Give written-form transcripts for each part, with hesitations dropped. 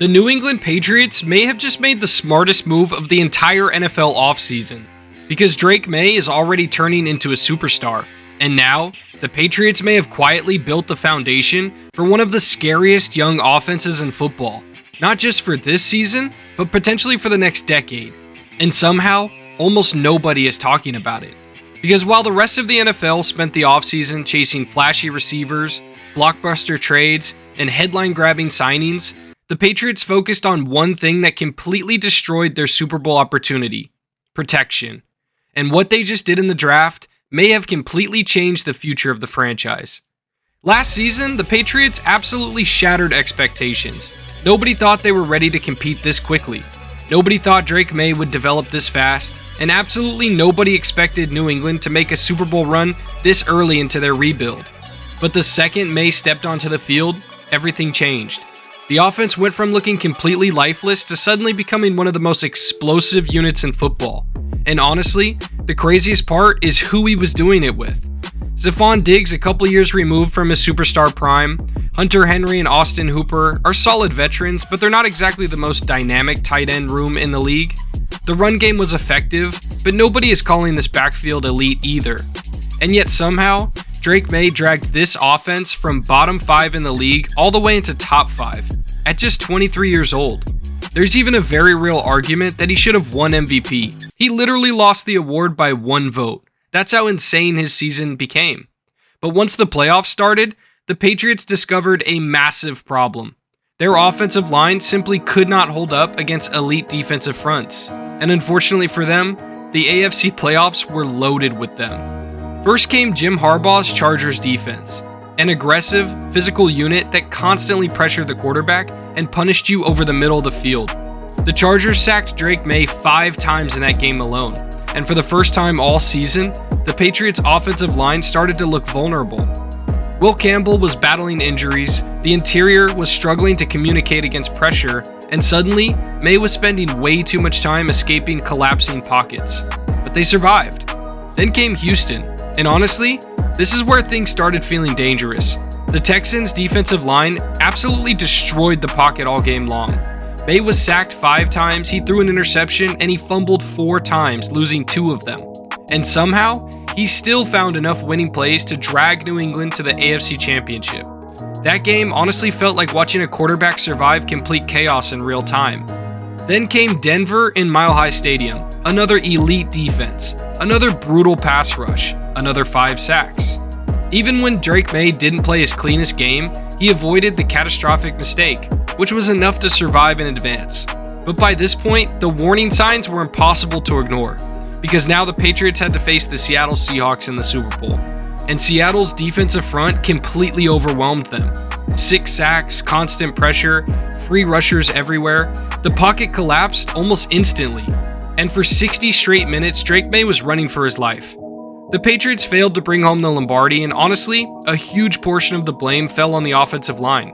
The New England Patriots may have just made the smartest move of the entire NFL offseason, because Drake Maye is already turning into a superstar, and now, the Patriots may have quietly built the foundation for one of the scariest young offenses in football, not just for this season, but potentially for the next decade. And somehow, almost nobody is talking about it. Because while the rest of the NFL spent the offseason chasing flashy receivers, blockbuster trades, and headline-grabbing signings, the Patriots focused on one thing that completely destroyed their Super Bowl opportunity: protection. And what they just did in the draft may have completely changed the future of the franchise. Last season, the Patriots absolutely shattered expectations. Nobody thought they were ready to compete this quickly. Nobody thought Drake Maye would develop this fast, and absolutely nobody expected New England to make a Super Bowl run this early into their rebuild. But the second Maye stepped onto the field, everything changed. The offense went from looking completely lifeless to suddenly becoming one of the most explosive units in football. And honestly, the craziest part is who he was doing it with. Stefon Diggs, a couple years removed from his superstar prime, Hunter Henry and Austin Hooper are solid veterans, but they're not exactly the most dynamic tight end room in the league. The run game was effective, but nobody is calling this backfield elite either. And yet somehow, Drake Maye dragged this offense from bottom 5 in the league all the way into top 5 at just 23 years old. There's even a very real argument that he should have won MVP. He literally lost the award by 1 vote. That's how insane his season became. But once the playoffs started, the Patriots discovered a massive problem. Their offensive line simply could not hold up against elite defensive fronts. And unfortunately for them, the AFC playoffs were loaded with them. First came Jim Harbaugh's Chargers defense, an aggressive, physical unit that constantly pressured the quarterback and punished you over the middle of the field. The Chargers sacked Drake Maye 5 times in that game alone, and for the first time all season, the Patriots' offensive line started to look vulnerable. Will Campbell was battling injuries, the interior was struggling to communicate against pressure, and suddenly, Maye was spending way too much time escaping collapsing pockets. But they survived. Then came Houston, and honestly, this is where things started feeling dangerous. The Texans' defensive line absolutely destroyed the pocket all game long. Maye was sacked 5 times, he threw an interception, and he fumbled 4 times, losing 2 of them. And somehow, he still found enough winning plays to drag New England to the AFC Championship. That game honestly felt like watching a quarterback survive complete chaos in real time. Then came Denver in Mile High Stadium, another elite defense, another brutal pass rush, another 5 sacks. Even when Drake Maye didn't play his cleanest game, he avoided the catastrophic mistake, which was enough to survive in advance. But by this point, the warning signs were impossible to ignore, because now the Patriots had to face the Seattle Seahawks in the Super Bowl. And Seattle's defensive front completely overwhelmed them. 6 sacks, constant pressure, free rushers everywhere. The pocket collapsed almost instantly. And for 60 straight minutes, Drake Maye was running for his life. The Patriots failed to bring home the Lombardi, and honestly, a huge portion of the blame fell on the offensive line.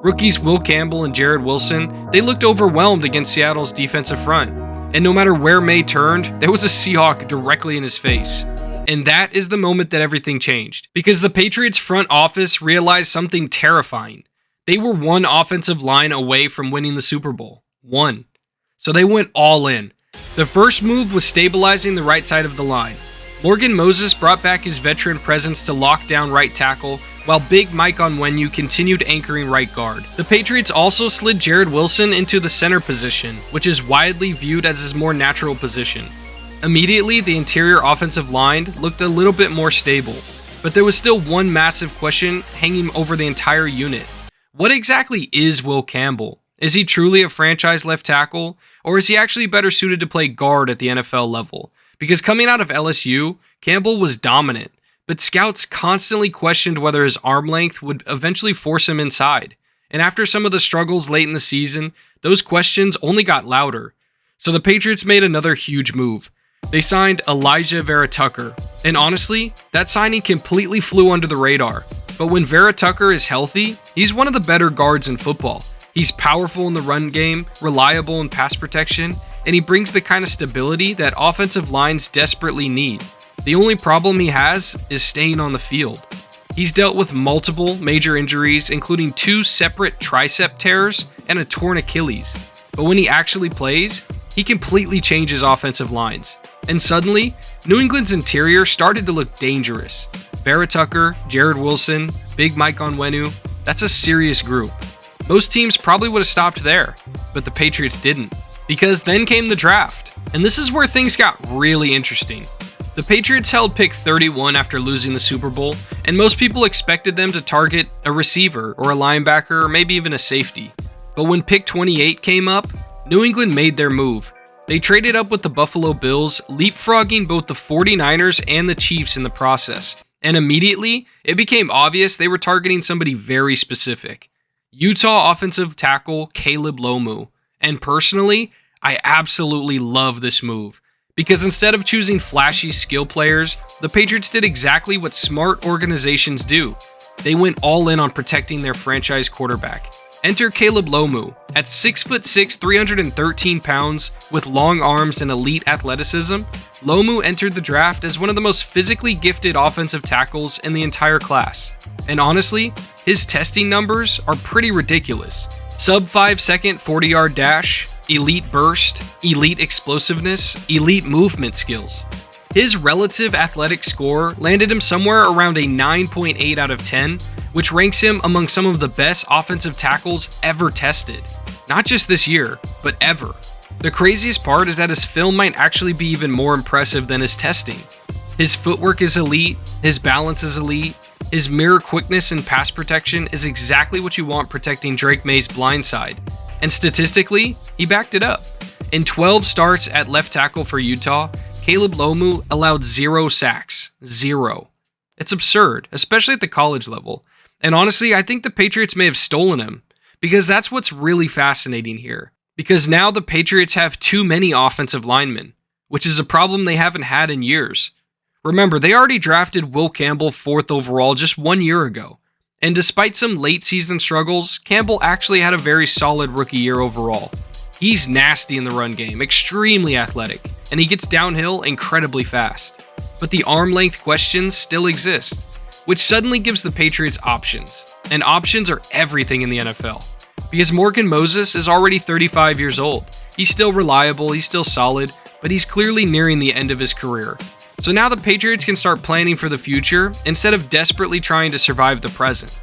Rookies Will Campbell and Jarrett Wilson, they looked overwhelmed against Seattle's defensive front. And no matter where Maye turned, there was a Seahawk directly in his face. And that is the moment that everything changed, because the Patriots front office realized something terrifying. They were 1 offensive line away from winning the Super Bowl. 1. So they went all in. The first move was stabilizing the right side of the line. Morgan Moses brought back his veteran presence to lock down right tackle, while Big Mike Onwenu continued anchoring right guard. The Patriots also slid Jarrett Wilson into the center position, which is widely viewed as his more natural position. Immediately, the interior offensive line looked a little bit more stable, but there was still one massive question hanging over the entire unit. What exactly is Will Campbell? Is he truly a franchise left tackle, or is he actually better suited to play guard at the NFL level? Because coming out of LSU, Campbell was dominant, but scouts constantly questioned whether his arm length would eventually force him inside. And after some of the struggles late in the season, those questions only got louder. So the Patriots made another huge move. They signed Elijah Vera Tucker, and honestly, that signing completely flew under the radar. But when Vera Tucker is healthy, he's one of the better guards in football. He's powerful in the run game, reliable in pass protection, and he brings the kind of stability that offensive lines desperately need. The only problem he has is staying on the field. He's dealt with multiple major injuries, including 2 separate tricep tears and a torn Achilles. But when he actually plays, he completely changes offensive lines. And suddenly, New England's interior started to look dangerous. Vera Tucker, Jared Wilson, Big Mike Onwenu, that's a serious group. Most teams probably would have stopped there, but the Patriots didn't. Because then came the draft, and this is where things got really interesting. The Patriots held pick 31 after losing the Super Bowl, and most people expected them to target a receiver or a linebacker or maybe even a safety. But when pick 28 came up, New England made their move. They traded up with the Buffalo Bills, leapfrogging both the 49ers and the Chiefs in the process. And immediately, it became obvious they were targeting somebody very specific. Utah offensive tackle Caleb Lomu. And personally, I absolutely love this move. Because instead of choosing flashy skill players, the Patriots did exactly what smart organizations do. They went all in on protecting their franchise quarterback. Enter Caleb Lomu. At 6'6", 313 pounds, with long arms and elite athleticism, Lomu entered the draft as one of the most physically gifted offensive tackles in the entire class. And honestly, his testing numbers are pretty ridiculous. Sub 5-second 40-yard dash, elite burst, elite explosiveness, elite movement skills. His relative athletic score landed him somewhere around a 9.8 out of 10, which ranks him among some of the best offensive tackles ever tested. Not just this year, but ever. The craziest part is that his film might actually be even more impressive than his testing. His footwork is elite, his balance is elite, his mirror quickness and pass protection is exactly what you want protecting Drake Maye's blind side. And statistically, he backed it up. In 12 starts at left tackle for Utah, Caleb Lomu allowed 0 sacks. 0. It's absurd, especially at the college level. And honestly, I think the Patriots may have stolen him, because that's what's really fascinating here. Because now the Patriots have too many offensive linemen, which is a problem they haven't had in years. Remember, they already drafted Will Campbell 4th overall just 1 year ago. And despite some late season struggles, Campbell actually had a very solid rookie year overall. He's nasty in the run game, extremely athletic, and he gets downhill incredibly fast. But the arm length questions still exist, which suddenly gives the Patriots options. And options are everything in the NFL. Because Morgan Moses is already 35 years old. He's still reliable, he's still solid, but he's clearly nearing the end of his career. So now the Patriots can start planning for the future instead of desperately trying to survive the present.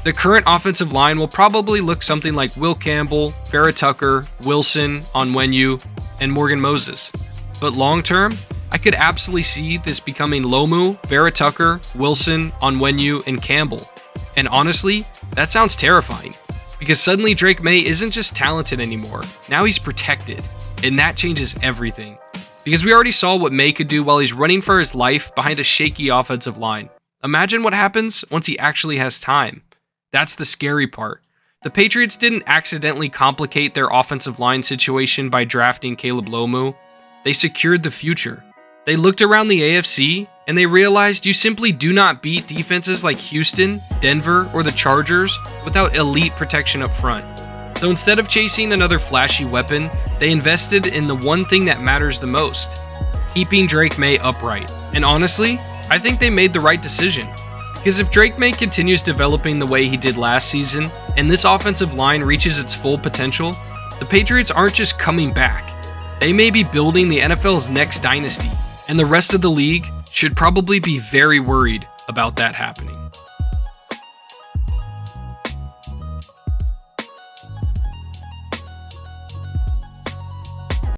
The current offensive line will probably look something like Will Campbell, Vera Tucker, Wilson, Onwenu, and Morgan Moses. But long term, I could absolutely see this becoming Lomu, Vera Tucker, Wilson, Onwenu, and Campbell. And honestly, that sounds terrifying. Because suddenly Drake Maye isn't just talented anymore, now he's protected. And that changes everything. Because we already saw what Maye could do while he's running for his life behind a shaky offensive line. Imagine what happens once he actually has time. That's the scary part. The Patriots didn't accidentally complicate their offensive line situation by drafting Caleb Lomu. They secured the future. They looked around the AFC and they realized you simply do not beat defenses like Houston, Denver, or the Chargers without elite protection up front. So instead of chasing another flashy weapon, they invested in the one thing that matters the most, keeping Drake Maye upright. And honestly, I think they made the right decision. Because if Drake Maye continues developing the way he did last season, and this offensive line reaches its full potential, the Patriots aren't just coming back. They may be building the NFL's next dynasty, and the rest of the league should probably be very worried about that happening.